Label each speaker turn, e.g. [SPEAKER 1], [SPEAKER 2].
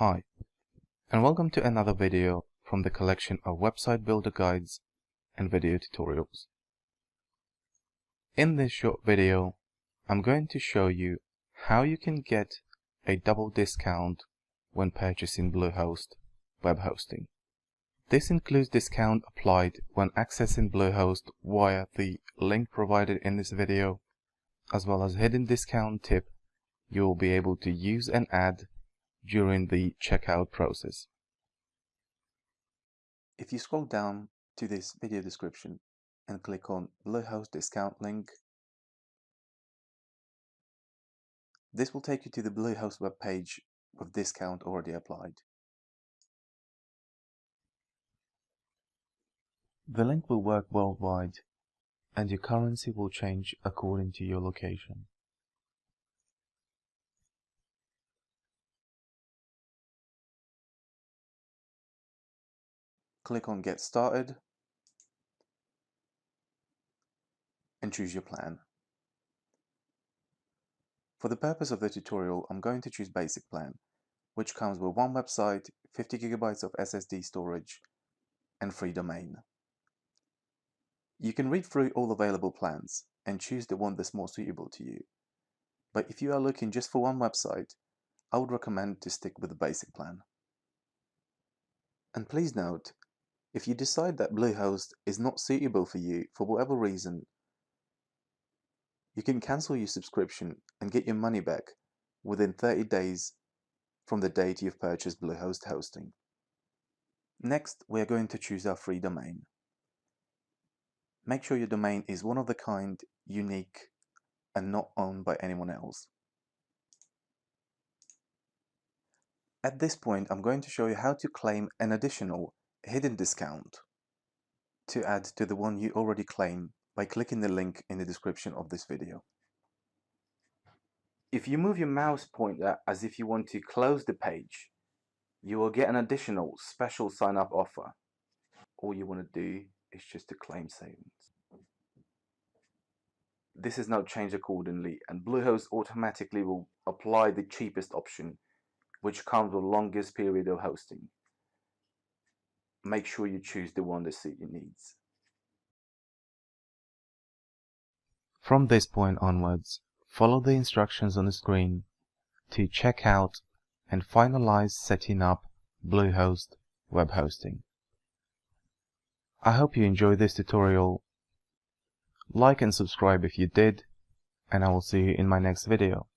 [SPEAKER 1] Hi, and welcome to another video from the collection of website builder guides and video tutorials. In this short video, I'm going to show you how you can get a double discount when purchasing Bluehost web hosting. This includes discount applied when accessing Bluehost via the link provided in this video, as well as hidden discount tip you will be able to use and add during the checkout process. If you scroll down to this video description and click on Bluehost discount link, this will take you to the Bluehost web page with discount already applied. The link will work worldwide and your currency will change according to your location. Click on Get Started and choose your plan. For the purpose of the tutorial, I'm going to choose Basic Plan, which comes with one website, 50 GB of SSD storage, and free domain. You can read through all available plans and choose the one that's more suitable to you. But if you are looking just for one website, I would recommend to stick with the Basic Plan. And please note, if you decide that Bluehost is not suitable for you for whatever reason, you can cancel your subscription and get your money back within 30 days from the date you've purchased Bluehost hosting. Next, we are going to choose our free domain. Make sure your domain is one of the kind, unique, and not owned by anyone else. At this point, I'm going to show you how to claim an additional hidden discount to add to the one you already claim by clicking the link in the description of this video. If you move your mouse pointer as if you want to close the page, you will get an additional special sign-up offer. All you want to do is just to claim savings. This is now changed accordingly, and Bluehost automatically will apply the cheapest option, which comes with the longest period of hosting. Make sure you choose the one that suits your needs. From this point onwards, follow the instructions on the screen to check out and finalize setting up Bluehost web hosting. I hope you enjoyed this tutorial. Like and subscribe if you did, and I will see you in my next video.